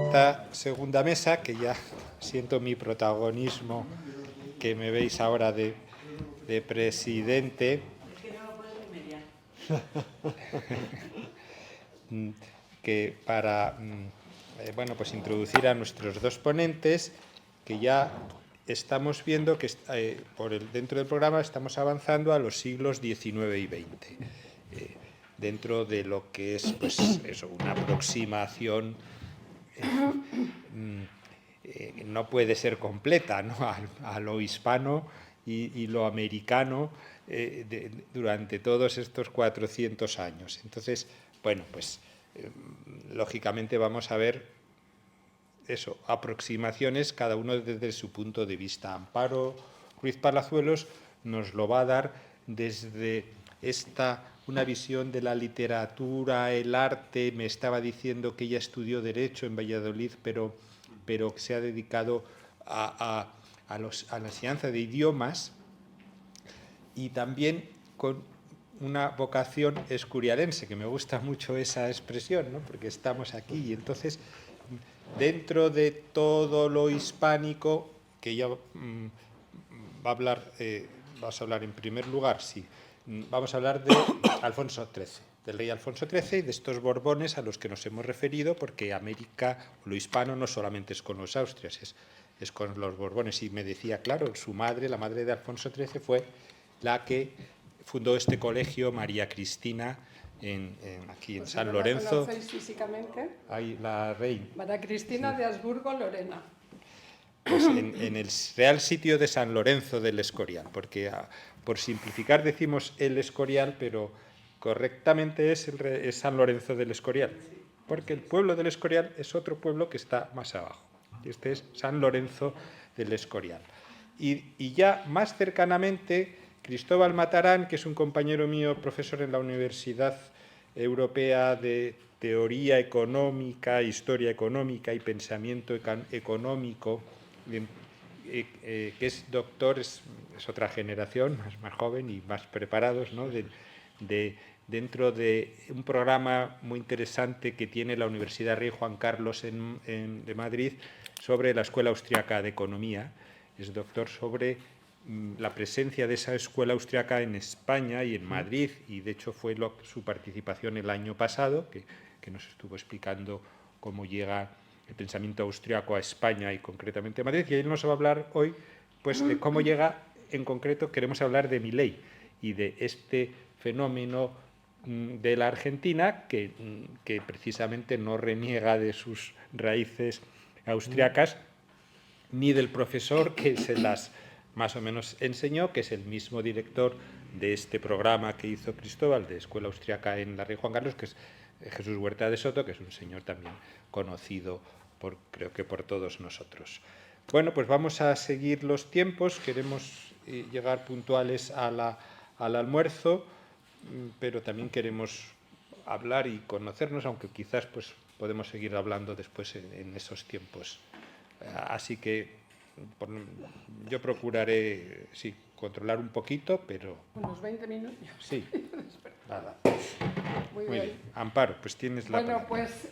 Esta segunda mesa, que ya siento mi protagonismo, que me veis ahora de presidente, que para bueno, pues introducir a nuestros dos ponentes, que ya estamos viendo que dentro del programa estamos avanzando a los siglos XIX y XX, dentro de lo que es pues eso, una aproximación no puede ser completa, ¿no?, a lo hispano y lo americano durante todos estos 400 años. Entonces, bueno, pues lógicamente vamos a ver eso, aproximaciones, cada uno desde su punto de vista. Amparo Ruiz Palazuelos nos lo va a dar desde una visión de la literatura, el arte. Me estaba diciendo que ella estudió Derecho en Valladolid, pero se ha dedicado a la enseñanza de idiomas, y también con una vocación escurialense, que me gusta mucho esa expresión, ¿no?, porque estamos aquí, y entonces dentro de todo lo hispánico, que ella vas a hablar en primer lugar, sí, vamos a hablar de Alfonso XIII, del rey Alfonso XIII, y de estos Borbones a los que nos hemos referido, porque América, lo hispano, no solamente es con los Austrias, es con los Borbones. Y me decía, claro, su madre, la madre de Alfonso XIII, fue la que fundó este colegio, María Cristina, aquí en San Lorenzo. ¿La conocéis físicamente? Ahí, la reina. María Cristina, sí, de Habsburgo, Lorena. Pues en el Real Sitio de San Lorenzo del Escorial, porque por simplificar decimos el Escorial, pero correctamente es San Lorenzo del Escorial, porque el pueblo del Escorial es otro pueblo que está más abajo. Este es San Lorenzo del Escorial. Y ya más cercanamente, Cristóbal Matarán, que es un compañero mío, profesor en la Universidad Europea de Teoría Económica, Historia Económica y Pensamiento Económico, que es doctor, es otra generación, más joven y más preparados, ¿no?, dentro de un programa muy interesante que tiene la Universidad Rey Juan Carlos de Madrid sobre la Escuela Austriaca de Economía. Es doctor sobre la presencia de esa escuela austriaca en España y en Madrid, y de hecho fue su participación el año pasado, que nos estuvo explicando cómo llega el pensamiento austriaco a España y concretamente a Madrid, y él nos va a hablar hoy pues de cómo llega, en concreto queremos hablar de Milei y de este fenómeno de la Argentina que precisamente no reniega de sus raíces austriacas ni del profesor que se las más o menos enseñó, que es el mismo director de este programa que hizo Cristóbal de Escuela Austriaca en la Rey Juan Carlos, que es Jesús Huerta de Soto, que es un señor también conocido creo que por todos nosotros. Bueno, pues vamos a seguir los tiempos. Queremos llegar puntuales al almuerzo, pero también queremos hablar y conocernos, aunque quizás pues podemos seguir hablando después en esos tiempos. Así que yo procuraré, sí, controlar un poquito, pero... Unos 20 minutos. Sí, nada. Muy bien. Amparo, pues tienes la palabra. Bueno, pues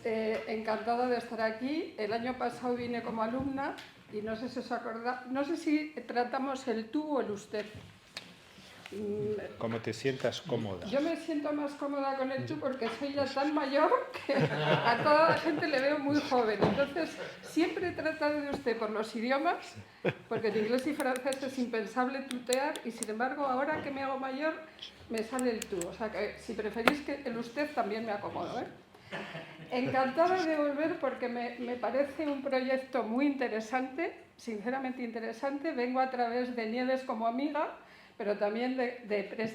encantada de estar aquí. El año pasado vine como alumna y no sé si os acordáis, no sé si tratamos el tú o el usted. Como te sientas cómoda. Yo me siento más cómoda con el tú porque soy ya tan mayor que a toda la gente le veo muy joven. Entonces, siempre he tratado de usted por los idiomas, porque en inglés y francés es impensable tutear, y sin embargo, ahora que me hago mayor, me sale el tú. O sea que si preferís que el usted, también me acomodo, ¿eh? Encantada de volver porque me parece un proyecto muy interesante, sinceramente interesante. Vengo a través de Nieves como amiga, pero también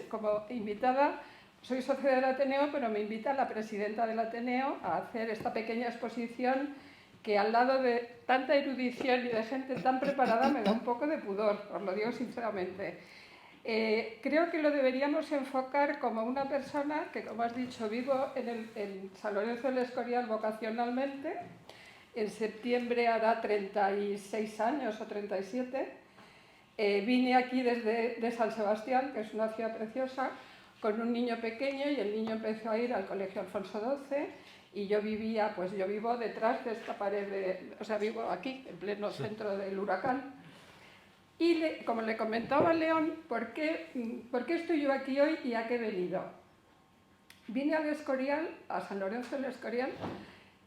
como invitada. Soy socia del Ateneo, pero me invita la presidenta del Ateneo a hacer esta pequeña exposición que al lado de tanta erudición y de gente tan preparada me da un poco de pudor, os lo digo sinceramente. Creo que lo deberíamos enfocar como una persona que, como has dicho, vivo en San Lorenzo del Escorial vocacionalmente. En septiembre hará 36 años o 37. Vine aquí desde San Sebastián, que es una ciudad preciosa, con un niño pequeño y el niño empezó a ir al colegio Alfonso XII y yo vivía, pues yo vivo detrás de esta pared, o sea, vivo aquí, en pleno centro del Huracán. Y como le comentaba a León, ¿por qué estoy yo aquí hoy y a qué he venido? Vine al Escorial, a San Lorenzo del Escorial,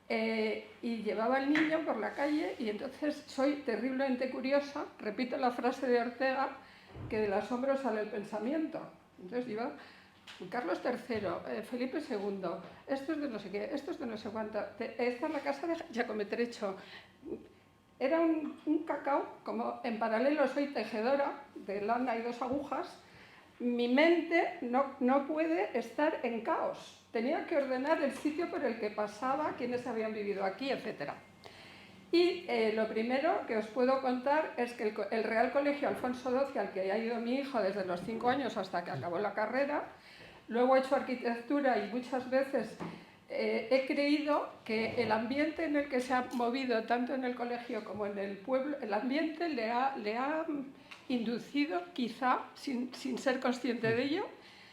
y llevaba al niño por la calle y entonces soy terriblemente curiosa, repito la frase de Ortega, que del asombro sale el pensamiento. Entonces iba Carlos III, Felipe II, esto es de no sé qué, esto es de no sé cuánto, esta es la casa de Giacomo Trecho. Era un cacao, como en paralelo soy tejedora de lana y 2 agujas, mi mente no puede estar en caos. Tenía que ordenar el sitio por el que pasaba, quiénes habían vivido aquí, etc. Y lo primero que os puedo contar es que el Real Colegio Alfonso XII, al que ha ido mi hijo desde los 5 años hasta que acabó la carrera, luego he hecho arquitectura y muchas veces he creído que el ambiente en el que se ha movido, tanto en el colegio como en el pueblo, el ambiente le ha inducido, quizá, sin ser consciente de ello.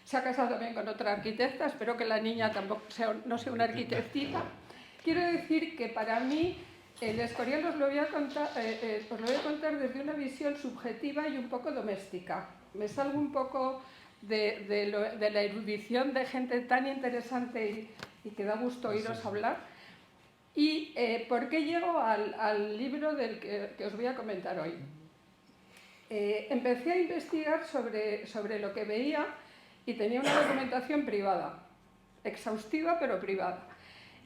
Se ha casado también con otra arquitecta, espero que la niña tampoco no sea una arquitectita. Quiero decir que para mí el Escorial os lo voy a contar desde una visión subjetiva y un poco doméstica. Me salgo un poco de la erudición de gente tan interesante y que da gusto oíros hablar. ¿Y por qué llego al libro del que os voy a comentar hoy? Empecé a investigar sobre lo que veía y tenía una documentación privada, exhaustiva pero privada.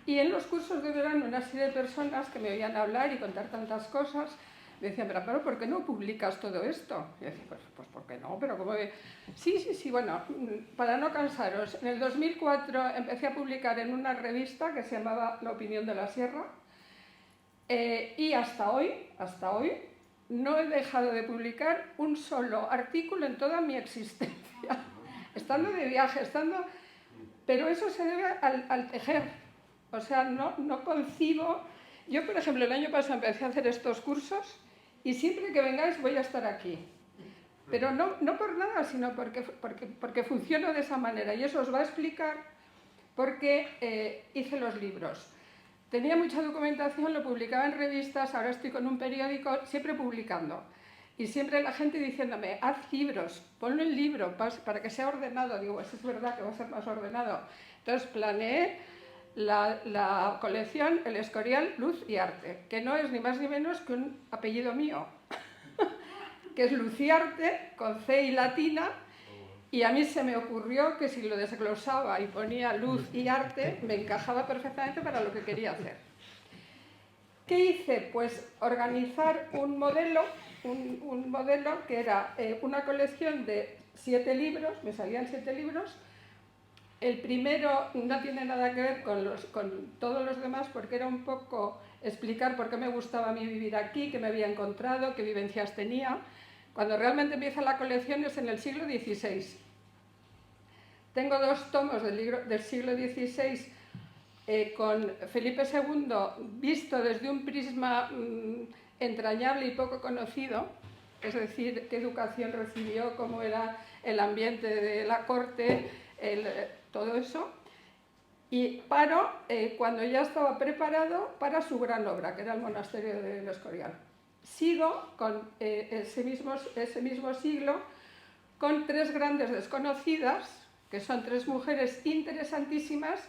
Y en los cursos de verano una serie de personas que me oían hablar y contar tantas cosas me decían, pero ¿por qué no publicas todo esto? Y yo decía, pues ¿por qué no? Pero como sí, bueno, para no cansaros, en el 2004 empecé a publicar en una revista que se llamaba La Opinión de la Sierra y hasta hoy no he dejado de publicar un solo artículo en toda mi existencia, estando de viaje, pero eso se debe al tejer, o sea, no concibo. Yo, por ejemplo, el año pasado empecé a hacer estos cursos y siempre que vengáis voy a estar aquí, pero no por nada, sino porque funciono de esa manera y eso os va a explicar por qué hice los libros. Tenía mucha documentación, lo publicaba en revistas, ahora estoy con un periódico, siempre publicando. Y siempre la gente diciéndome, haz libros, ponlo en libro para que sea ordenado. Digo, pues es verdad que va a ser más ordenado. Entonces planeé la colección El Escorial, Luz y Arte, que no es ni más ni menos que un apellido mío, que es Luciarte, con C y latina. Y a mí se me ocurrió que si lo desglosaba y ponía luz y arte, me encajaba perfectamente para lo que quería hacer. ¿Qué hice? Pues organizar un modelo que era una colección de 7 libros, me salían 7 libros. El primero no tiene nada que ver con todos los demás porque era un poco explicar por qué me gustaba a mí vivir aquí, qué me había encontrado, qué vivencias tenía. Cuando realmente empieza la colección es en el siglo XVI. Tengo 2 tomos del siglo XVI con Felipe II visto desde un prisma entrañable y poco conocido, es decir, qué educación recibió, cómo era el ambiente de la corte, todo eso. Y paro cuando ya estaba preparado para su gran obra, que era el monasterio del Escorial. Sigo con ese mismo siglo con 3 grandes desconocidas, que son 3 mujeres interesantísimas,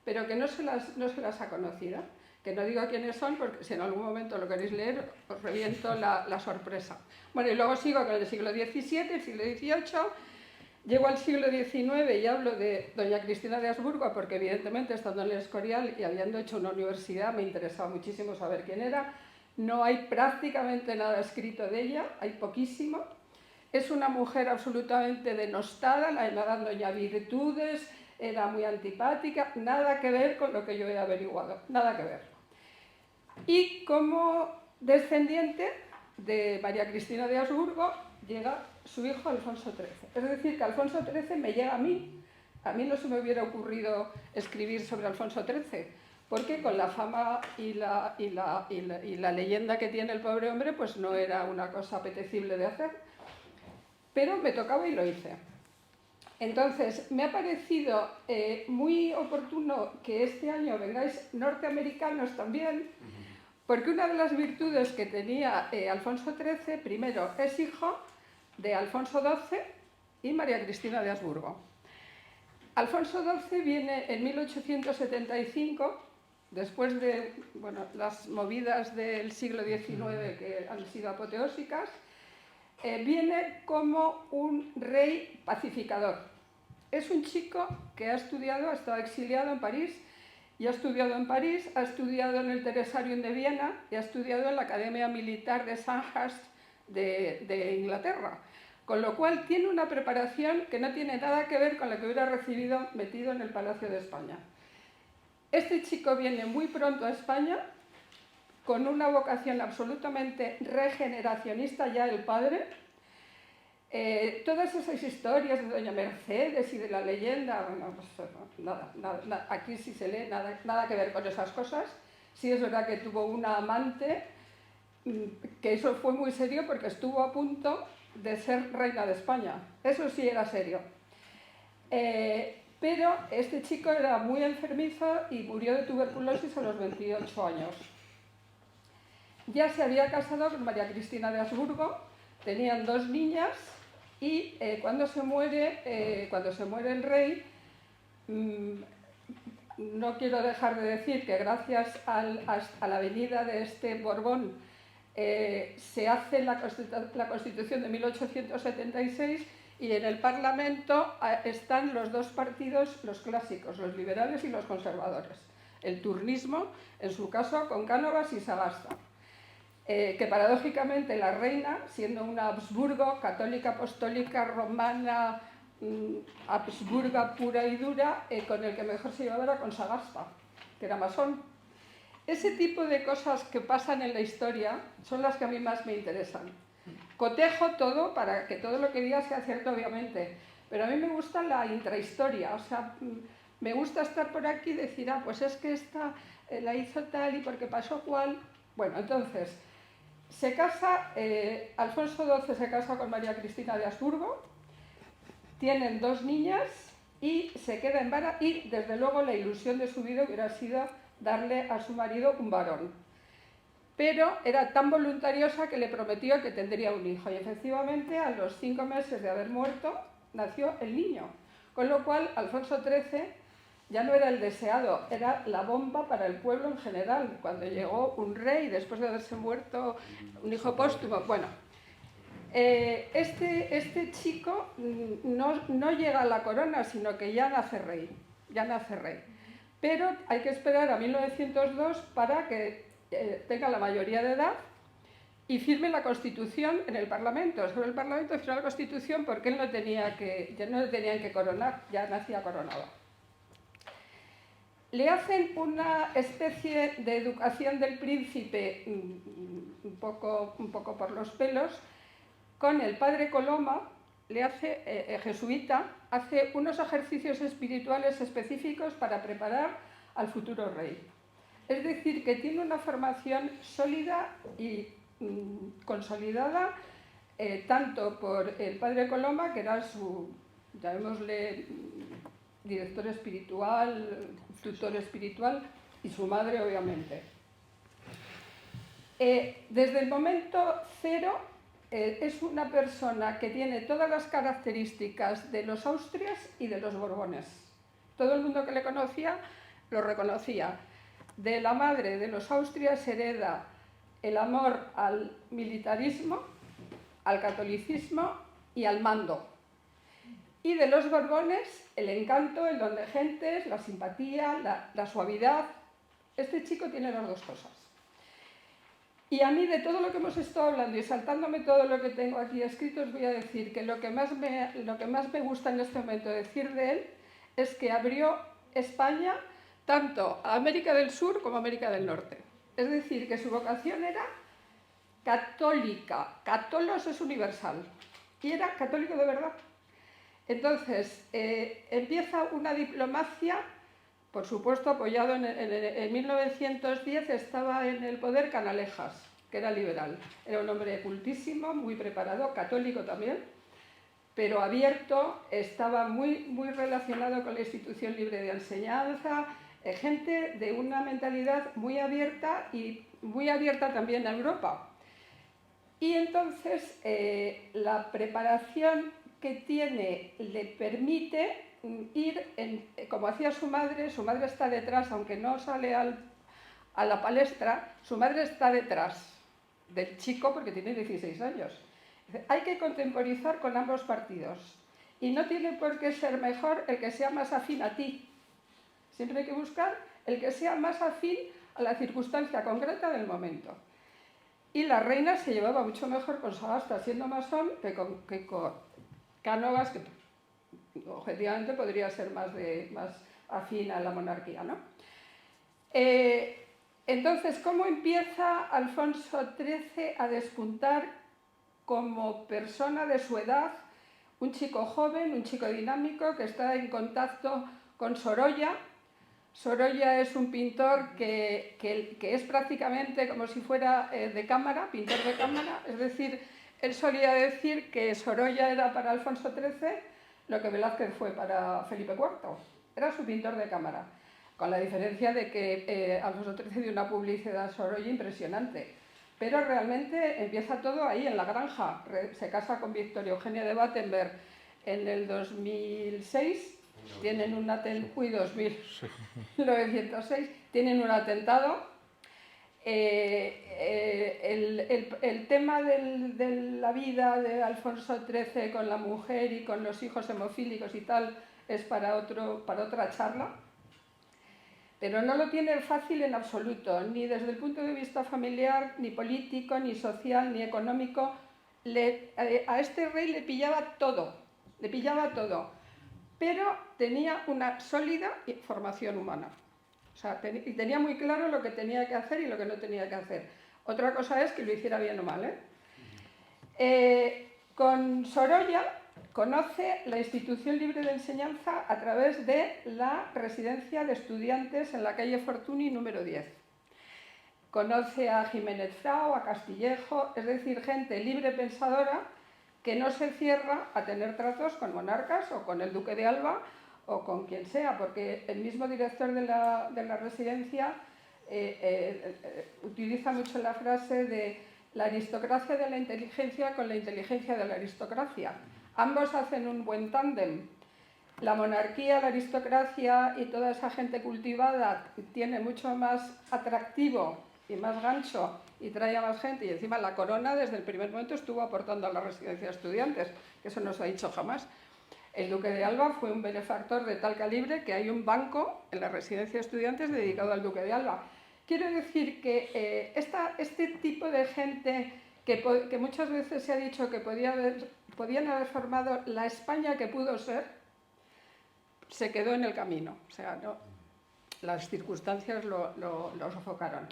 pero que no se las ha conocido. Que no digo quiénes son, porque si en algún momento lo queréis leer, os reviento la sorpresa. Bueno, y luego sigo con el siglo XVII, el siglo XVIII, llego al siglo XIX y hablo de doña Cristina de Habsburgo, porque evidentemente estando en el Escorial y habiendo hecho una universidad me interesaba muchísimo saber quién era. No hay prácticamente nada escrito de ella, hay poquísimo. Es una mujer absolutamente denostada, la llamaban doña Virtudes, era muy antipática, nada que ver con lo que yo he averiguado, nada que ver. Y como descendiente de María Cristina de Habsburgo llega su hijo Alfonso XIII. Es decir, que Alfonso XIII me llega a mí. A mí no se me hubiera ocurrido escribir sobre Alfonso XIII, porque con la fama y la leyenda que tiene el pobre hombre, pues no era una cosa apetecible de hacer. Pero me tocaba y lo hice. Entonces, me ha parecido muy oportuno que este año vengáis norteamericanos también, porque una de las virtudes que tenía Alfonso XIII, primero, es hijo de Alfonso XII y María Cristina de Habsburgo. Alfonso XII viene en 1875, después de las movidas del siglo XIX que han sido apoteósicas, viene como un rey pacificador. Es un chico que ha estudiado, ha estado exiliado en París, y ha estudiado en París, ha estudiado en el Theresarium de Viena y ha estudiado en la Academia Militar de Sandhurst de Inglaterra. Con lo cual tiene una preparación que no tiene nada que ver con la que hubiera recibido metido en el Palacio de España. Este chico viene muy pronto a España con una vocación absolutamente regeneracionista, ya el padre. Todas esas historias de Doña Mercedes y de la leyenda, bueno, pues nada, aquí sí se lee, nada que ver con esas cosas. Sí es verdad que tuvo una amante, que eso fue muy serio porque estuvo a punto de ser reina de España. Eso sí era serio. Pero este chico era muy enfermizo y murió de tuberculosis a los 28 años. Ya se había casado con María Cristina de Habsburgo, tenían 2 niñas y cuando se muere el rey, no quiero dejar de decir que gracias a la venida de este Borbón se hace la Constitución de 1876 y en el Parlamento están los 2 partidos, los clásicos, los liberales y los conservadores. El turnismo, en su caso, con Cánovas y Sagasta. Que paradójicamente la reina, siendo una Habsburgo, católica, apostólica, romana, habsburga pura y dura, con el que mejor se llevaba era con Sagasta, que era masón. Ese tipo de cosas que pasan en la historia son las que a mí más me interesan. Cotejo todo para que todo lo que diga sea cierto, obviamente, pero a mí me gusta la intrahistoria, o sea, me gusta estar por aquí y decir, pues es que esta la hizo tal y porque pasó cual. Bueno, entonces, se casa, Alfonso XII se casa con María Cristina de Habsburgo, tienen 2 niñas y se queda embarazada, y desde luego la ilusión de su vida hubiera sido darle a su marido un varón. Pero era tan voluntariosa que le prometió que tendría un hijo, y efectivamente a los 5 meses de haber muerto nació el niño, con lo cual Alfonso XIII ya no era el deseado, era la bomba para el pueblo en general. Cuando llegó un rey después de haberse muerto un hijo póstumo, bueno, este chico no llega a la corona, sino que ya nace rey, pero hay que esperar a 1902 para que tenga la mayoría de edad y firme la Constitución en el Parlamento. Sobre el Parlamento firmó la Constitución porque él ya no le tenían que coronar, ya nacía coronado. Le hacen una especie de educación del príncipe un poco por los pelos, con el padre Coloma, jesuita, hace unos ejercicios espirituales específicos para preparar al futuro rey. Es decir, que tiene una formación sólida y consolidada, tanto por el padre Coloma, que era su, llamémosle, director espiritual, tutor espiritual, y su madre, obviamente. Desde el momento cero, es una persona que tiene todas las características de los Austrias y de los Borbones. Todo el mundo que le conocía lo reconocía. De la madre de los Austrias hereda el amor al militarismo, al catolicismo y al mando. Y de los Borbones, el encanto, el don de gentes, la simpatía, la suavidad. Este chico tiene las 2 cosas. Y a mí, de todo lo que hemos estado hablando y saltándome todo lo que tengo aquí escrito, os voy a decir que lo que más me gusta en este momento decir de él es que abrió España tanto a América del Sur como a América del Norte. Es decir, que su vocación era católica. Católos es universal. Y era católico de verdad. Entonces, empieza una diplomacia, por supuesto apoyado en 1910 estaba en el poder Canalejas, que era liberal. Era un hombre cultísimo, muy preparado, católico también, pero abierto, estaba muy relacionado con la institución libre de enseñanza, gente de una mentalidad muy abierta y muy abierta también a Europa. Y entonces la preparación que tiene le permite ir, como hacía su madre está detrás, aunque no sale a la palestra, su madre está detrás del chico porque tiene 16 años. Hay que contemporizar con ambos partidos y no tiene por qué ser mejor el que sea más afín a ti. Siempre hay que buscar el que sea más afín a la circunstancia concreta del momento. Y la reina se llevaba mucho mejor con Sagasta siendo masón que con Cánovas, que objetivamente podría ser más afín a la monarquía, ¿no? Entonces, ¿cómo empieza Alfonso XIII a despuntar como persona de su edad? Un chico joven, un chico dinámico que está en contacto con Sorolla. Sorolla es un pintor que es prácticamente como si fuera de cámara, pintor de cámara, es decir, él solía decir que Sorolla era para Alfonso XIII lo que Velázquez fue para Felipe IV, era su pintor de cámara, con la diferencia de que Alfonso XIII dio una publicidad a Sorolla impresionante, pero realmente empieza todo ahí en la granja, se casa con Victoria Eugenia de Battenberg en el 2006, tienen un atentado, 1906, tienen un atentado. El tema de la vida de Alfonso XIII con la mujer y con los hijos hemofílicos y tal es para otra charla, pero no lo tiene fácil en absoluto, ni desde el punto de vista familiar, ni político, ni social, ni económico. A este rey le pillaba todo, pero tenía una sólida formación humana. O sea, tenía muy claro lo que tenía que hacer y lo que no tenía que hacer. Otra cosa es que lo hiciera bien o mal, con Sorolla conoce la institución libre de enseñanza a través de la residencia de estudiantes en la calle Fortuny número 10. Conoce a Jiménez Frau, a Castillejo, es decir, gente libre pensadora que no se cierra a tener tratos con monarcas o con el duque de Alba o con quien sea, porque el mismo director de la residencia utiliza mucho la frase de la aristocracia de la inteligencia con la inteligencia de la aristocracia. Ambos hacen un buen tándem. La monarquía, la aristocracia y toda esa gente cultivada tiene mucho más atractivo y más gancho y trae a más gente, y encima la corona desde el primer momento estuvo aportando a la residencia de estudiantes, que eso no se ha dicho jamás. El duque de Alba fue un benefactor de tal calibre que hay un banco en la residencia de estudiantes dedicado al duque de Alba. Quiero decir que este tipo de gente que muchas veces se ha dicho que podían haber formado la España que pudo ser, se quedó en el camino. O sea, no, las circunstancias lo sofocaron.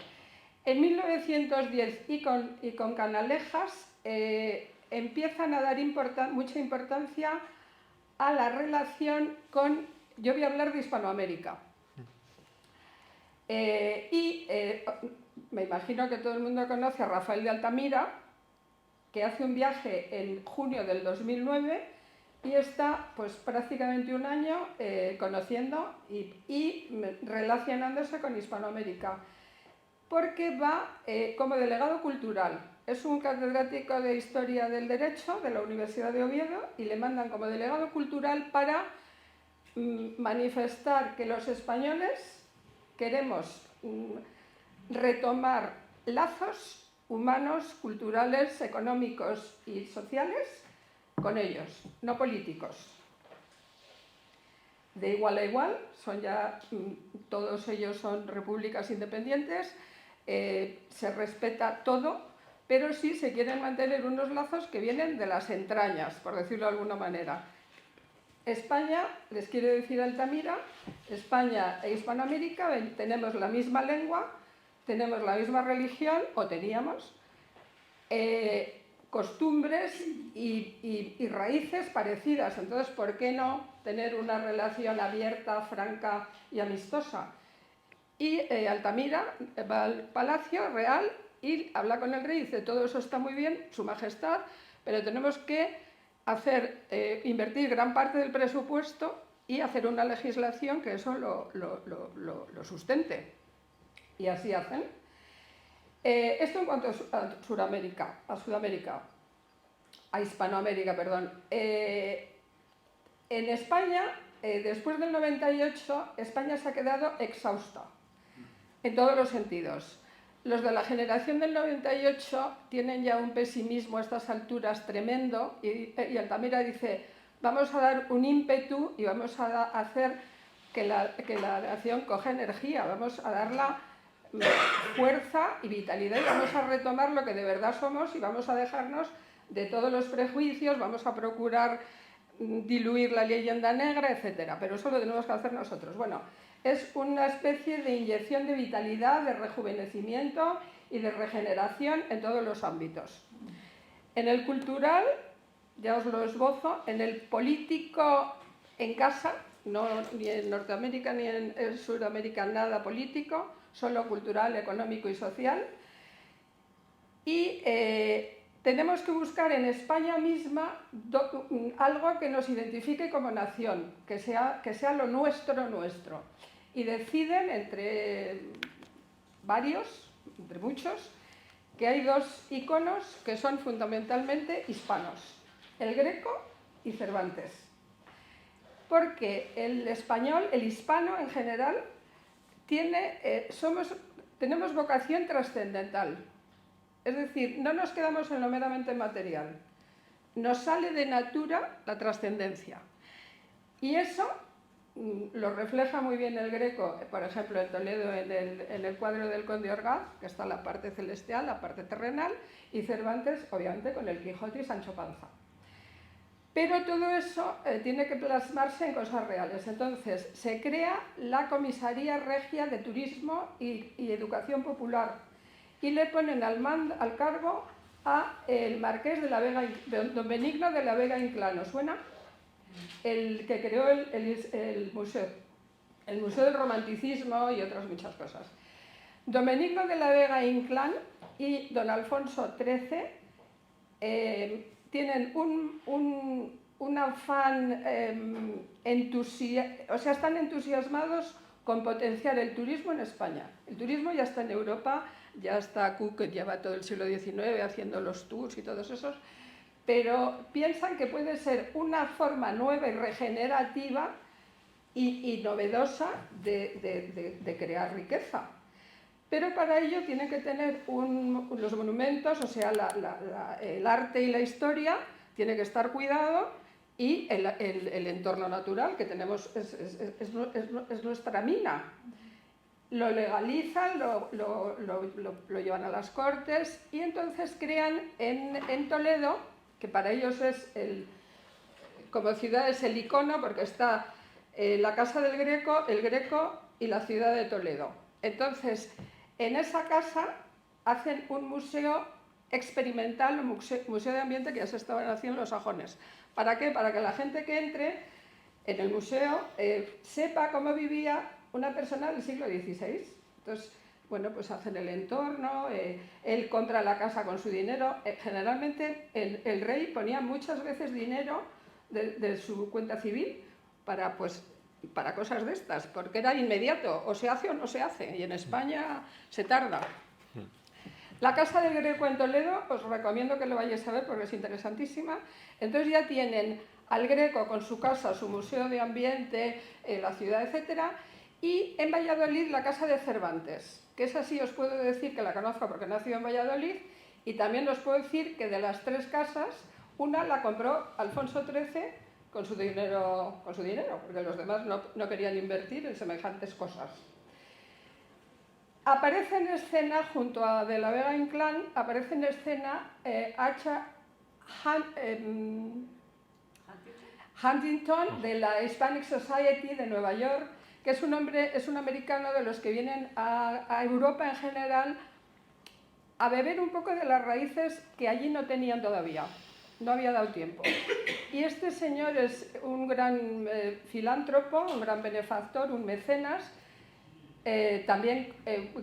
En 1910 y con Canalejas empiezan a dar mucha importancia a la relación con, yo voy a hablar de Hispanoamérica, me imagino que todo el mundo conoce a Rafael de Altamira, que hace un viaje en junio del 2009 y está pues prácticamente un año conociendo y relacionándose con Hispanoamérica, porque va como delegado cultural. Es un catedrático de Historia del Derecho de la Universidad de Oviedo y le mandan como delegado cultural para manifestar que los españoles queremos retomar lazos humanos, culturales, económicos y sociales con ellos, no políticos. De igual a igual, todos ellos son repúblicas independientes, se respeta todo, pero sí se quieren mantener unos lazos que vienen de las entrañas, por decirlo de alguna manera. España, les quiere decir Altamira, España e Hispanoamérica tenemos la misma lengua, tenemos la misma religión, o teníamos, costumbres y raíces parecidas. Entonces, ¿por qué no tener una relación abierta, franca y amistosa? Y Altamira va al Palacio Real y habla con el rey y dice: todo eso está muy bien, su majestad, pero tenemos que invertir gran parte del presupuesto y hacer una legislación que eso lo sustente. Y así hacen. Esto en cuanto a Sudamérica, a Hispanoamérica, perdón. En España, después del 98, España se ha quedado exhausta, en todos los sentidos. Los de la generación del 98 tienen ya un pesimismo a estas alturas tremendo y Altamira dice, vamos a dar un ímpetu y vamos a hacer que la nación coja energía, vamos a darla fuerza y vitalidad y vamos a retomar lo que de verdad somos y vamos a dejarnos de todos los prejuicios, vamos a procurar diluir la leyenda negra, etc. Pero eso lo tenemos que hacer nosotros. Bueno, es una especie de inyección de vitalidad, de rejuvenecimiento y de regeneración en todos los ámbitos. En el cultural, ya os lo esbozo, en el político en casa, no ni en Norteamérica ni en Sudamérica nada político, solo cultural, económico y social. Y tenemos que buscar en España misma algo que nos identifique como nación, que sea lo nuestro, nuestro. Y deciden entre varios, entre muchos, que hay dos iconos que son fundamentalmente hispanos, el Greco y Cervantes. Porque el español, el hispano en general, tenemos vocación trascendental. Es decir, no nos quedamos en lo meramente material. Nos sale de natura la trascendencia. Y eso lo refleja muy bien el Greco, por ejemplo, en Toledo, en el cuadro del Conde Orgaz, que está la parte celestial, la parte terrenal, y Cervantes, obviamente, con el Quijote y Sancho Panza. Pero todo eso tiene que plasmarse en cosas reales. Entonces, se crea la Comisaría Regia de Turismo y Educación Popular y le ponen al cargo a el marqués de la Vega, don Benigno de la Vega Inclán. ¿Os suena? El que creó el museo del Romanticismo y otras muchas cosas. Don Benigno de la Vega Inclán y don Alfonso XIII tienen un afán o sea, están entusiasmados con potenciar el turismo en España. El turismo ya está en Europa, ya está Cook, que lleva todo el siglo XIX haciendo los tours y todos esos, pero piensan que puede ser una forma nueva y regenerativa y novedosa de crear riqueza. Pero para ello tienen que tener los monumentos, o sea, el arte y la historia, tiene que estar cuidado y el entorno natural que tenemos es nuestra mina. Lo legalizan, lo llevan a las Cortes y entonces crean en Toledo, que para ellos como ciudad es el icono, porque está la Casa del Greco, el Greco y la ciudad de Toledo. Entonces, en esa casa hacen un museo experimental, un museo de ambiente que ya se estaban haciendo los sajones. ¿Para qué? Para que la gente que entre en el museo sepa cómo vivía una persona del siglo XVI. Entonces, bueno, pues hacen el entorno, él compra la casa con su dinero. Generalmente el rey ponía muchas veces dinero de su cuenta civil para cosas de estas, porque era inmediato, o se hace o no se hace, y en España se tarda. La Casa del Greco en Toledo, os recomiendo que lo vayáis a ver porque es interesantísima. Entonces ya tienen al Greco con su casa, su museo de ambiente, la ciudad, etc. Y en Valladolid la Casa de Cervantes, que esa sí os puedo decir que la conozco porque nació en Valladolid, y también os puedo decir que de las tres casas, una la compró Alfonso XIII con su dinero, porque los demás no querían invertir en semejantes cosas. Aparece en escena, junto a de la Vega Inclán, aparece en escena Huntington de la Hispanic Society de Nueva York, que es un americano de los que vienen a Europa en general a beber un poco de las raíces que allí no tenían todavía. No había dado tiempo. Y este señor es un gran filántropo, un gran benefactor, un mecenas, también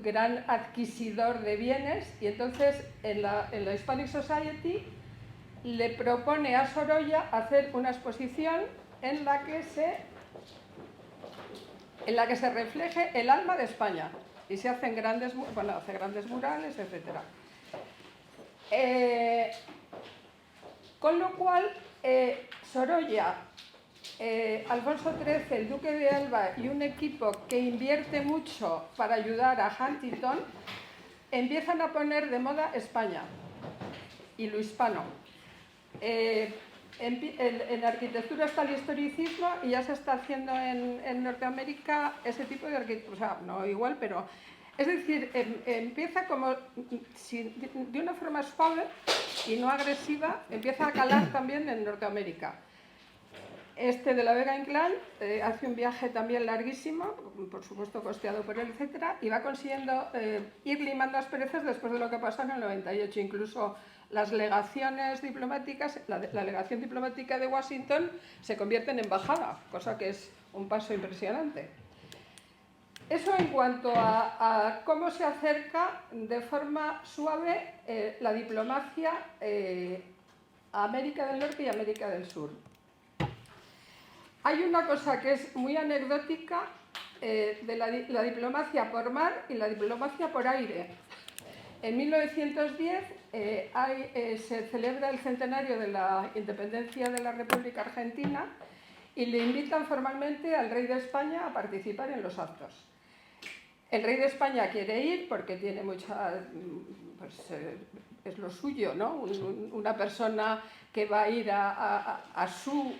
gran adquisidor de bienes, y entonces en la Hispanic Society le propone a Sorolla hacer una exposición en la que se refleje el alma de España y se hacen grandes murales, etc. Con lo cual, Sorolla, Alfonso XIII, el duque de Alba y un equipo que invierte mucho para ayudar a Huntington empiezan a poner de moda España y lo hispano. En arquitectura está el historicismo y ya se está haciendo en Norteamérica ese tipo de arquitectura, o sea, no igual, pero es decir, empieza como de una forma suave y no agresiva, empieza a calar también en Norteamérica. De la Vega Inclán hace un viaje también larguísimo, por supuesto costeado por él, etcétera, y va consiguiendo ir limando asperezas después de lo que pasó en el 98. Incluso las legaciones diplomáticas, la legación diplomática de Washington se convierte en embajada, cosa que es un paso impresionante. Eso en cuanto a cómo se acerca de forma suave la diplomacia a América del Norte y América del Sur. Hay una cosa que es muy anecdótica de la diplomacia por mar y la diplomacia por aire. En 1910 se celebra el centenario de la independencia de la República Argentina y le invitan formalmente al rey de España a participar en los actos. El rey de España quiere ir porque tiene es lo suyo, ¿no? Una persona que va a ir a su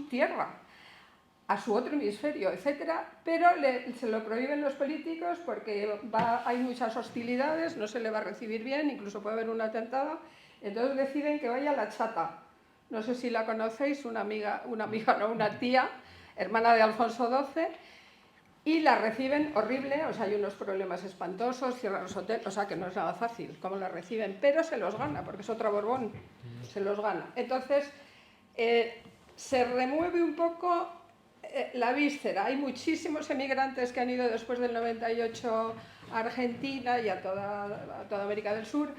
tierra, a su otro hemisferio, etcétera, pero se lo prohíben los políticos porque hay muchas hostilidades, no se le va a recibir bien, incluso puede haber un atentado, entonces deciden que vaya la chata. No sé si la conocéis, una tía, hermana de Alfonso XII, y la reciben horrible, o sea, hay unos problemas espantosos, cierran los hoteles, o sea, que no es nada fácil cómo la reciben, pero se los gana, porque es otra Borbón, se los gana. Entonces, se remueve un poco la víscera. Hay muchísimos emigrantes que han ido después del 98 a Argentina y a toda América del Sur.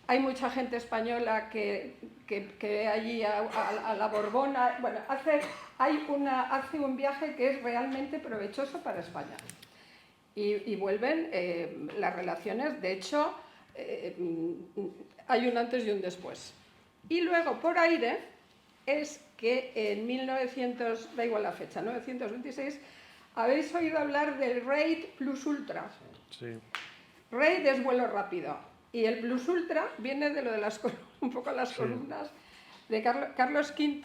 Hay mucha gente española que ve allí a la Borbona. Bueno, hace un viaje que es realmente provechoso para España. Y vuelven las relaciones, de hecho, hay un antes y un después. Y luego, por aire, es que en 1926, habéis oído hablar del RAID Plus Ultra. Sí. RAID es vuelo rápido. Y el Plus Ultra viene de lo de un poco las columnas de Carlos V.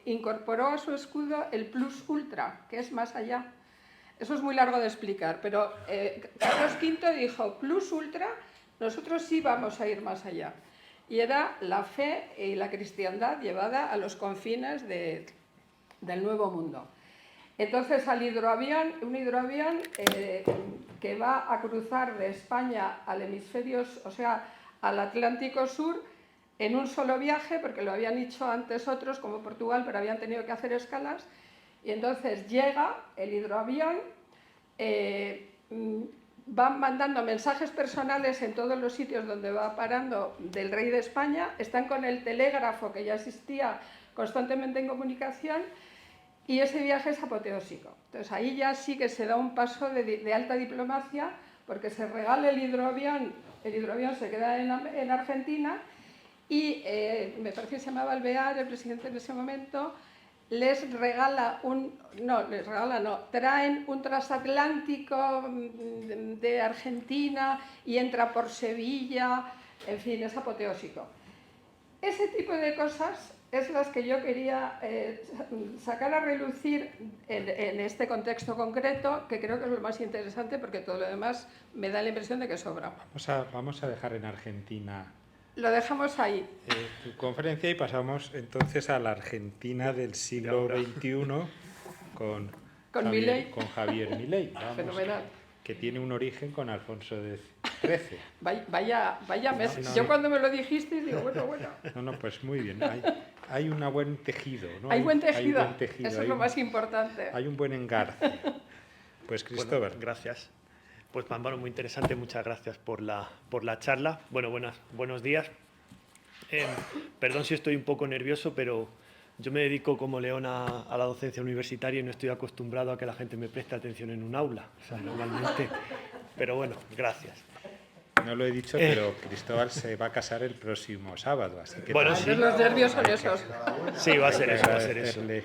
Incorporó a su escudo el Plus Ultra, que es más allá. Eso es muy largo de explicar, pero Carlos V dijo, Plus Ultra, nosotros sí vamos a ir más allá. Y era la fe y la cristiandad llevada a los confines del Nuevo Mundo. Entonces, un hidroavión que va a cruzar de España al hemisferio, o sea, al Atlántico Sur, en un solo viaje, porque lo habían hecho antes otros, como Portugal, pero habían tenido que hacer escalas. Y entonces llega el hidroavión, van mandando mensajes personales en todos los sitios donde va parando del rey de España, están con el telégrafo que ya existía constantemente en comunicación, y ese viaje es apoteósico. Entonces ahí ya sí que se da un paso de alta diplomacia, porque se regala el hidroavión se queda en Argentina, y me parece que se llamaba Alvear, el presidente en ese momento, traen un transatlántico de Argentina y entra por Sevilla, en fin, es apoteósico. Ese tipo de cosas es las que yo quería sacar a relucir en este contexto concreto, que creo que es lo más interesante, porque todo lo demás me da la impresión de que sobra. Vamos a dejar en Argentina. Lo dejamos ahí. Tu conferencia y pasamos entonces a la Argentina del siglo XXI con Javier Milei. Fenomenal. Que tiene un origen con Alfonso XIII. Vaya mes. Yo cuando me lo dijiste digo, bueno. No, pues muy bien. Hay un buen tejido, ¿no? Hay buen tejido. Eso es lo más importante. Hay un buen engarce. Pues Cristóbal. Bueno, gracias. Pues Pambano, muy interesante. Muchas gracias por la charla. Bueno, buenos días. Perdón si estoy un poco nervioso, pero yo me dedico como león a la docencia universitaria y no estoy acostumbrado a que la gente me preste atención en un aula. O sea, normalmente... Pero bueno, gracias. No lo he dicho, pero Cristóbal se va a casar el próximo sábado, así que... Bueno, Antes los nervios son esos. Sí, va a ser eso, va a ser eso. agradecerle.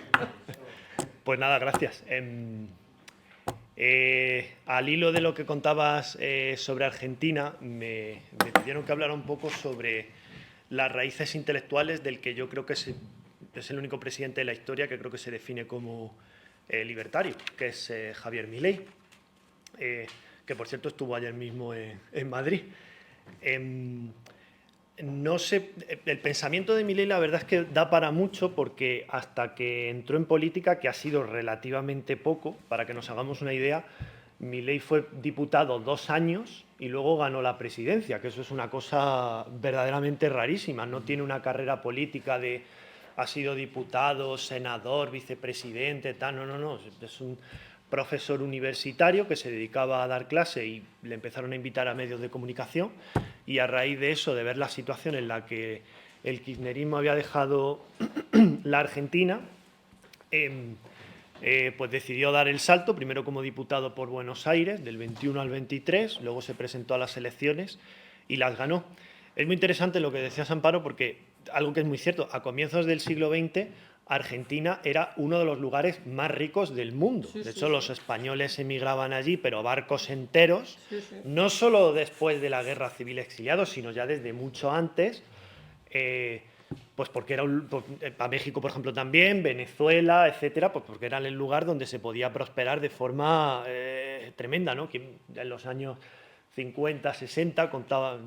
Pues nada, gracias. Al hilo de lo que contabas sobre Argentina, me pidieron que hablara un poco sobre las raíces intelectuales del que yo creo que es el único presidente de la historia que creo que se define como libertario, que es Javier Milei, que por cierto estuvo ayer mismo en Madrid. No sé, el pensamiento de Milei la verdad es que da para mucho, porque hasta que entró en política, que ha sido relativamente poco, para que nos hagamos una idea, Milei fue diputado 2 años y luego ganó la presidencia, que eso es una cosa verdaderamente rarísima. No tiene una carrera política de ha sido diputado, senador, vicepresidente, tal, no, es un profesor universitario que se dedicaba a dar clase y le empezaron a invitar a medios de comunicación, y a raíz de eso, de ver la situación en la que el kirchnerismo había dejado la Argentina, pues decidió dar el salto, primero como diputado por Buenos Aires, del 21 al 23, luego se presentó a las elecciones y las ganó. Es muy interesante lo que decías, Amparo, porque algo que es muy cierto, a comienzos del siglo XX, Argentina era uno de los lugares más ricos del mundo. Sí, de sí, hecho, sí. los españoles emigraban allí, pero barcos enteros, Sí, sí. no solo después de la Guerra Civil exiliados, sino ya desde mucho antes, pues porque era a México, por ejemplo, también, Venezuela, etcétera, pues porque era el lugar donde se podía prosperar de forma tremenda, ¿no? Que en los años 50, 60 contaba,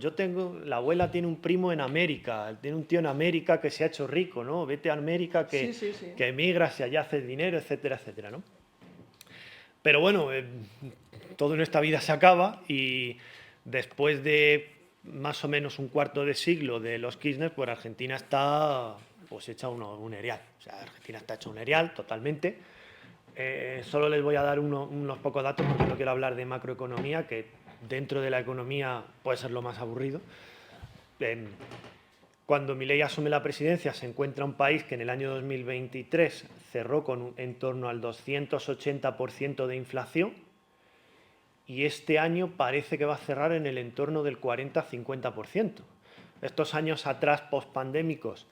la abuela tiene un primo en América, tiene un tío en América que se ha hecho rico, ¿no? Vete a América que emigras y allá haces dinero, etcétera, etcétera, ¿no? Pero bueno, todo en esta vida se acaba, y después de más o menos un cuarto de siglo de los Kirchner, pues Argentina está pues hecha un erial. O sea, Argentina está hecha un erial totalmente. Solo les voy a dar unos pocos datos, porque no quiero hablar de macroeconomía, que dentro de la economía puede ser lo más aburrido. Cuando Milei asume la presidencia, se encuentra un país que en el año 2023 cerró con en torno al 280% de inflación, y este año parece que va a cerrar en el entorno del 40-50%. Estos años atrás, pospandémicos,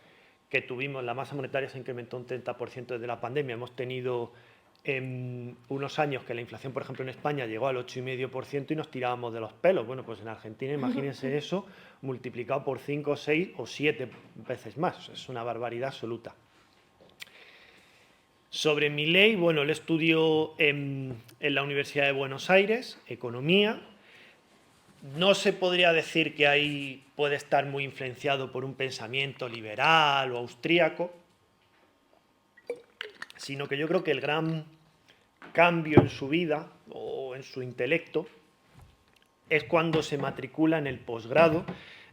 que tuvimos, la masa monetaria se incrementó un 30% desde la pandemia. Hemos tenido unos años que la inflación, por ejemplo, en España llegó al 8,5% y nos tirábamos de los pelos. Bueno, pues en Argentina, imagínense eso multiplicado por 5, 6 o 7 veces más. Es una barbaridad absoluta. Sobre Milei, bueno, él estudió en la Universidad de Buenos Aires, economía. No se podría decir que ahí puede estar muy influenciado por un pensamiento liberal o austríaco, sino que yo creo que el gran cambio en su vida o en su intelecto es cuando se matricula en el posgrado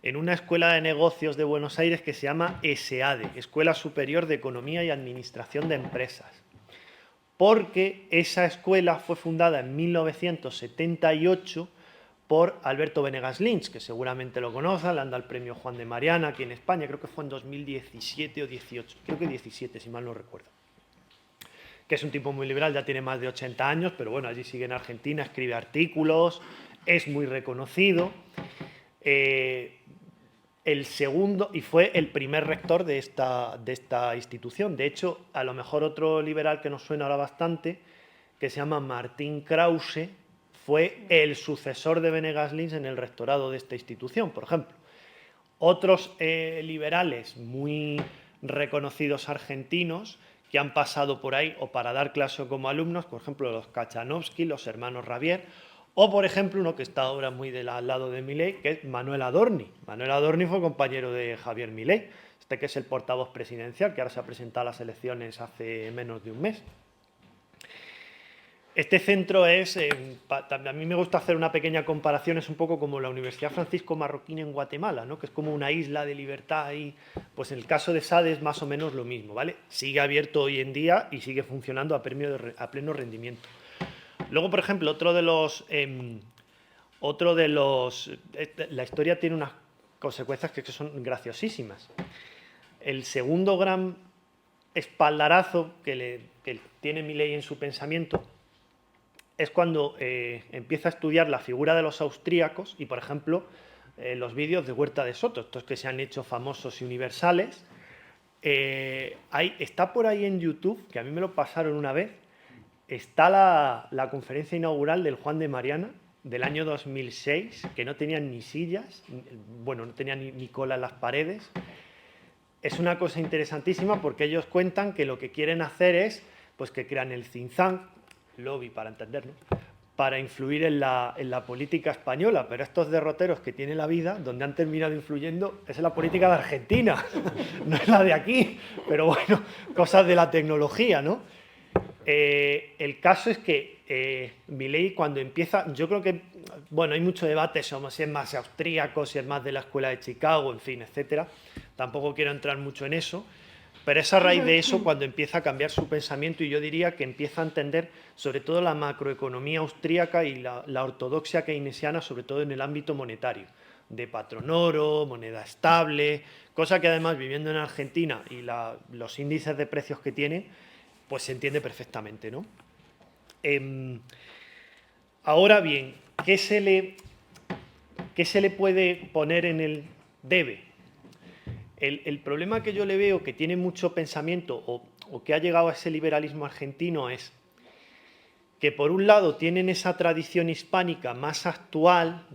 en una escuela de negocios de Buenos Aires que se llama ESADE, Escuela Superior de Economía y Administración de Empresas, porque esa escuela fue fundada en 1978 por Alberto Venegas Lynch, que seguramente lo conocen, le han dado el premio Juan de Mariana aquí en España, creo que fue en 2017 o 18, creo que 17, si mal no recuerdo. Que es un tipo muy liberal, ya tiene más de 80 años, pero bueno, allí sigue en Argentina, escribe artículos, es muy reconocido. El segundo, y fue el primer rector de esta institución. De hecho, a lo mejor otro liberal que nos suena ahora bastante, que se llama Martín Krause, fue el sucesor de Venegas Lynch en el rectorado de esta institución, por ejemplo. Otros liberales muy reconocidos argentinos que han pasado por ahí o para dar clase o como alumnos, por ejemplo, los Kachanovsky, los hermanos Rabier, o, por ejemplo, uno que está ahora muy al lado de Milei, que es Manuel Adorni. Manuel Adorni fue compañero de Javier Milei, que es el portavoz presidencial, que ahora se ha presentado a las elecciones hace menos de un mes. Este centro es, a mí me gusta hacer una pequeña comparación, es un poco como la Universidad Francisco Marroquín en Guatemala, ¿no? Que es como una isla de libertad y, pues en el caso de SADE es más o menos lo mismo, ¿vale? Sigue abierto hoy en día y sigue funcionando a pleno rendimiento. Luego, por ejemplo, la historia tiene unas consecuencias que son graciosísimas. El segundo gran espaldarazo que tiene Milei en su pensamiento es cuando empieza a estudiar la figura de los austríacos y, por ejemplo, los vídeos de Huerta de Soto, estos que se han hecho famosos y universales. Está por ahí en YouTube, que a mí me lo pasaron una vez, está la conferencia inaugural del Juan de Mariana del año 2006, que no tenían ni sillas, bueno, no tenían ni cola en las paredes. Es una cosa interesantísima porque ellos cuentan que lo que quieren hacer es pues, que crean el think tank, lobby para entendernos, para influir en la política española, pero estos derroteros que tiene la vida, donde han terminado influyendo, es en la política de Argentina, no es la de aquí, pero bueno, cosas de la tecnología, ¿no? El caso es que Milei cuando empieza, yo creo que, bueno, hay mucho debate sobre si es más austríaco, si es más de la escuela de Chicago, en fin, etcétera. Tampoco quiero entrar mucho en eso, pero es a raíz de eso cuando empieza a cambiar su pensamiento y yo diría que empieza a entender sobre todo la macroeconomía austríaca y la ortodoxia keynesiana, sobre todo en el ámbito monetario, de patrón oro, moneda estable, cosa que además viviendo en Argentina y los índices de precios que tiene, pues se entiende perfectamente, ¿no? Ahora bien, ¿qué se le puede poner en el debe? El problema que yo le veo que tiene mucho pensamiento o que ha llegado a ese liberalismo argentino es que por un lado tienen esa tradición hispánica más actual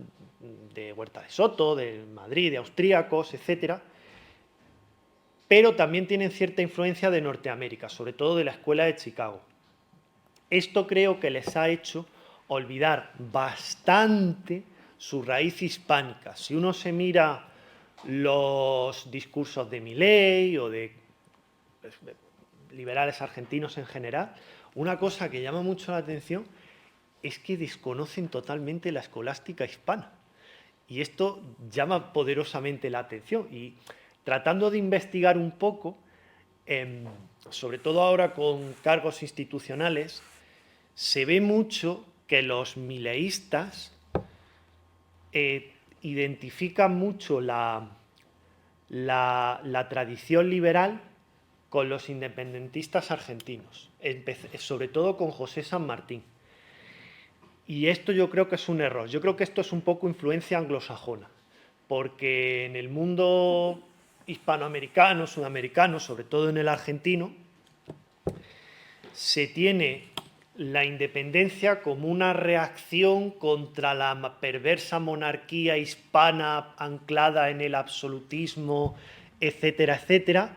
de Huerta de Soto, de Madrid, de austríacos, etcétera, pero también tienen cierta influencia de Norteamérica, sobre todo de la escuela de Chicago. Esto creo que les ha hecho olvidar bastante su raíz hispánica. Si uno se mira los discursos de Milei o de liberales argentinos en general, una cosa que llama mucho la atención es que desconocen totalmente la escolástica hispana. Y esto llama poderosamente la atención. Y tratando de investigar un poco, sobre todo ahora con cargos institucionales, se ve mucho que los mileístas identifican mucho la tradición liberal con los independentistas argentinos, sobre todo con José San Martín. Y esto yo creo que es un error. Yo creo que esto es un poco influencia anglosajona, porque en el mundo hispanoamericano, sudamericano, sobre todo en el argentino, se tiene la independencia como una reacción contra la perversa monarquía hispana anclada en el absolutismo, etcétera, etcétera,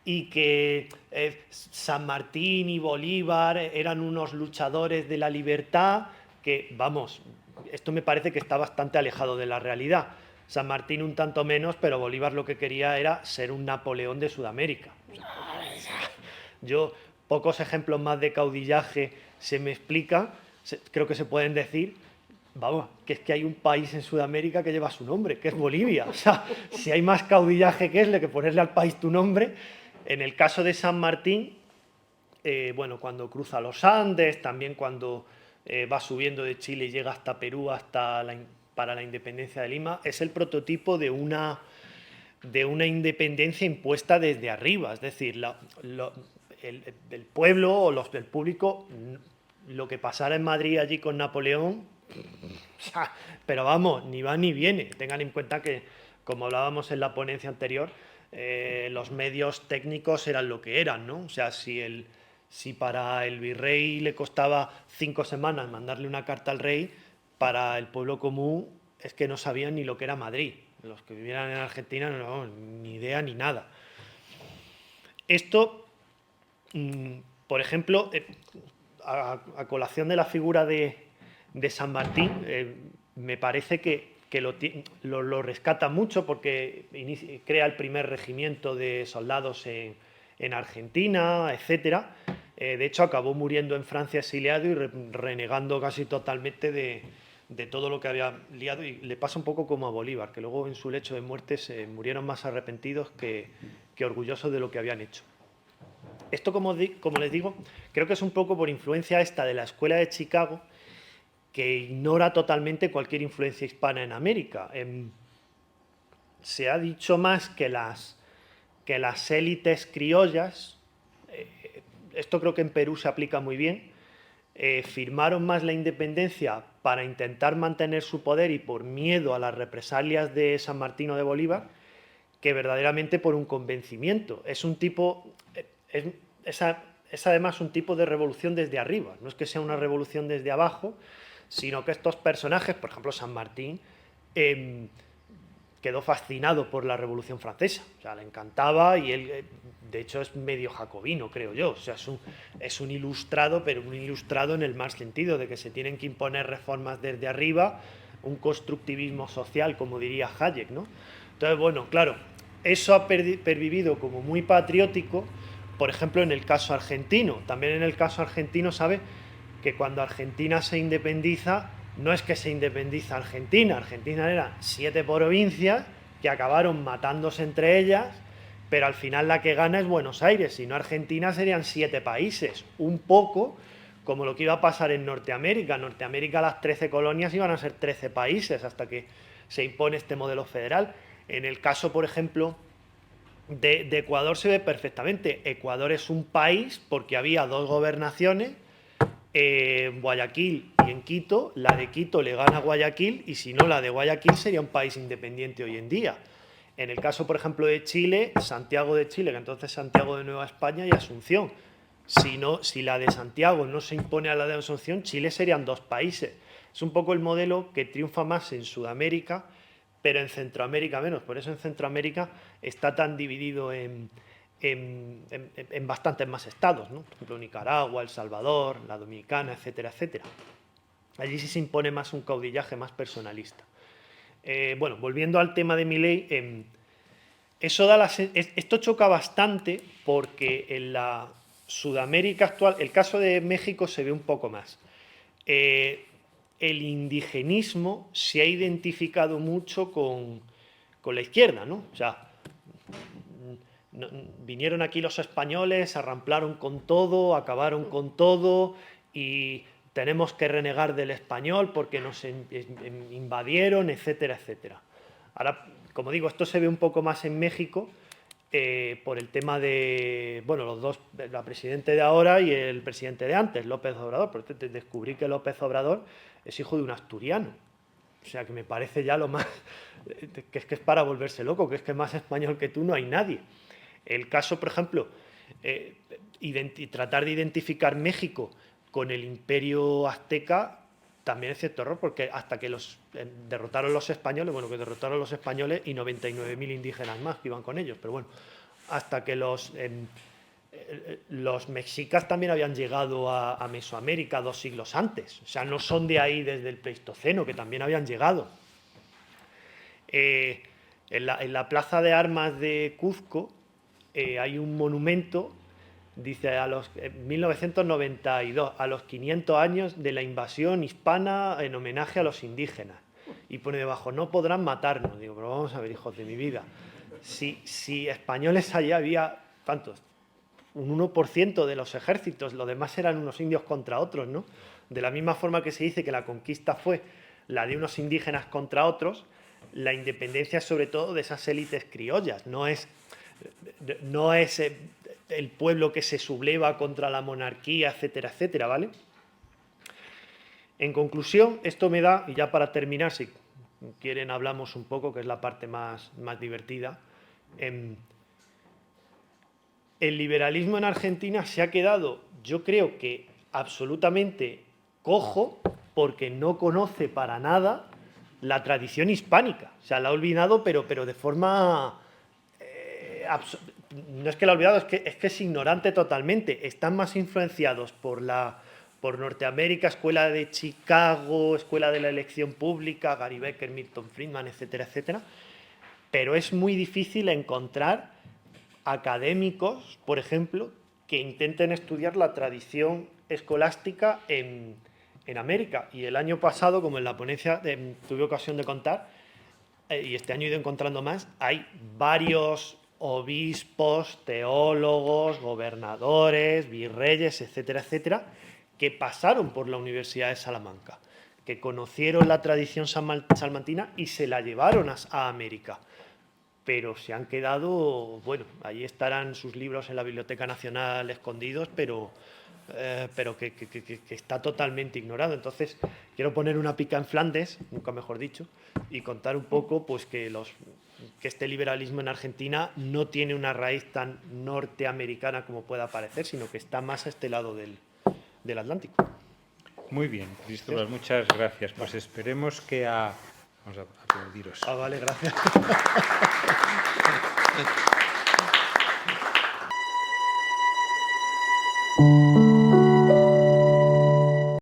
y que San Martín y Bolívar eran unos luchadores de la libertad que, vamos, esto me parece que está bastante alejado de la realidad. San Martín un tanto menos, pero Bolívar lo que quería era ser un Napoleón de Sudamérica. Yo, pocos ejemplos más de caudillaje se me explica, creo que se pueden decir, vamos, que es que hay un país en Sudamérica que lleva su nombre, que es Bolivia. O sea, si hay más caudillaje que ponerle al país tu nombre. En el caso de San Martín, bueno, cuando cruza los Andes, también cuando va subiendo de Chile y llega hasta Perú para la independencia de Lima, es el prototipo de una independencia impuesta desde arriba. Es decir, el pueblo o el público, lo que pasara en Madrid allí con Napoleón, o sea, pero vamos, ni va ni viene. Tengan en cuenta que, como hablábamos en la ponencia anterior, los medios técnicos eran lo que eran, ¿no? O sea, si para el virrey le costaba 5 semanas mandarle una carta al rey, para el pueblo común es que no sabían ni lo que era Madrid. Los que vivieran en Argentina no, ni idea ni nada. Esto, por ejemplo, a colación de la figura de San Martín, me parece que lo rescata mucho porque crea el primer regimiento de soldados en Argentina, etcétera. De hecho, acabó muriendo en Francia exiliado y renegando casi totalmente de todo lo que había liado, y le pasa un poco como a Bolívar, que luego en su lecho de muerte se murieron más arrepentidos que orgullosos de lo que habían hecho. Esto, como les digo, creo que es un poco por influencia esta de la escuela de Chicago, que ignora totalmente cualquier influencia hispana en América. se ha dicho más que las élites criollas, esto creo que en Perú se aplica muy bien, firmaron más la independencia para intentar mantener su poder y por miedo a las represalias de San Martín o de Bolívar, que verdaderamente por un convencimiento. Es un tipo, es además un tipo de revolución desde arriba, no es que sea una revolución desde abajo, sino que estos personajes, por ejemplo San Martín, quedó fascinado por la Revolución Francesa, o sea, le encantaba y él, de hecho, es medio jacobino, creo yo, o sea, es un ilustrado, pero un ilustrado en el mal sentido, de que se tienen que imponer reformas desde arriba, un constructivismo social, como diría Hayek, ¿no? Entonces, bueno, claro, eso ha pervivido como muy patriótico, por ejemplo, en el caso argentino. También en el caso argentino, ¿sabe? Que cuando Argentina se independiza, no es que se independiza Argentina. Argentina eran 7 provincias que acabaron matándose entre ellas, pero al final la que gana es Buenos Aires. Si no, Argentina serían 7 países. Un poco como lo que iba a pasar en Norteamérica. En Norteamérica las 13 colonias iban a ser 13 países hasta que se impone este modelo federal. En el caso, por ejemplo, de Ecuador se ve perfectamente. Ecuador es un país porque había 2 gobernaciones, en Guayaquil y en Quito. La de Quito le gana a Guayaquil y si no, la de Guayaquil sería un país independiente hoy en día. En el caso, por ejemplo, de Chile, Santiago de Chile, que entonces Santiago de Nueva España y Asunción. Si la de Santiago no se impone a la de Asunción, Chile serían 2 países. Es un poco el modelo que triunfa más en Sudamérica, pero en Centroamérica menos. Por eso en Centroamérica está tan dividido en bastantes más estados, ¿no? Por ejemplo, Nicaragua, El Salvador, la Dominicana, etcétera, etcétera. Allí sí se impone más un caudillaje más personalista. Bueno, volviendo al tema de Milei, esto choca bastante porque en la Sudamérica actual, el caso de México se ve un poco más. El indigenismo se ha identificado mucho con la izquierda, ¿no? O sea, vinieron aquí los españoles, arramplaron con todo, acabaron con todo y tenemos que renegar del español porque nos invadieron, etcétera, etcétera. Ahora, como digo, esto se ve un poco más en México por el tema de, bueno, los dos, la presidente de ahora y el presidente de antes, López Obrador, porque descubrí que López Obrador es hijo de un asturiano. O sea, que me parece ya lo más, que es para volverse loco, que es que más español que tú no hay nadie. El caso, por ejemplo, tratar de identificar México con el imperio azteca también es cierto error, porque hasta que los derrotaron los españoles, bueno, que derrotaron los españoles y 99.000 indígenas más que iban con ellos, pero bueno, hasta que los mexicas también habían llegado a Mesoamérica 2 siglos antes, o sea, no son de ahí desde el Pleistoceno, que también habían llegado. En la plaza de armas de Cuzco hay un monumento, dice, en 1992, a los 500 años de la invasión hispana en homenaje a los indígenas. Y pone debajo, no podrán matarnos. Digo, pero vamos a ver, hijos de mi vida. Si españoles allá había, ¿cuántos? Un 1% de los ejércitos, los demás eran unos indios contra otros, ¿no? De la misma forma que se dice que la conquista fue la de unos indígenas contra otros, la independencia es sobre todo de esas élites criollas, no es el pueblo que se subleva contra la monarquía, etcétera, etcétera, ¿vale? En conclusión, esto me da, y ya para terminar, si quieren hablamos un poco, que es la parte más divertida. El liberalismo en Argentina se ha quedado, yo creo que absolutamente cojo, porque no conoce para nada la tradición hispánica. O sea, la ha olvidado, pero de forma... no es que la ha olvidado, es que es ignorante totalmente. Están más influenciados por Norteamérica, Escuela de Chicago, Escuela de la Elección Pública, Gary Becker, Milton Friedman, etcétera, etcétera. Pero es muy difícil encontrar académicos, por ejemplo, que intenten estudiar la tradición escolástica en América. Y el año pasado, como en la ponencia tuve ocasión de contar, y este año he ido encontrando más, hay varios obispos, teólogos, gobernadores, virreyes, etcétera, etcétera, que pasaron por la Universidad de Salamanca, que conocieron la tradición salmantina y se la llevaron a América. pero se han quedado, bueno, ahí estarán sus libros en la Biblioteca Nacional escondidos, pero que está totalmente ignorado. Entonces, quiero poner una pica en Flandes, nunca mejor dicho, y contar un poco pues, que este liberalismo en Argentina no tiene una raíz tan norteamericana como pueda parecer, sino que está más a este lado del Atlántico. Muy bien, Cristóbal, muchas gracias. Pues esperemos que Vamos a aplaudiros. Vale, gracias.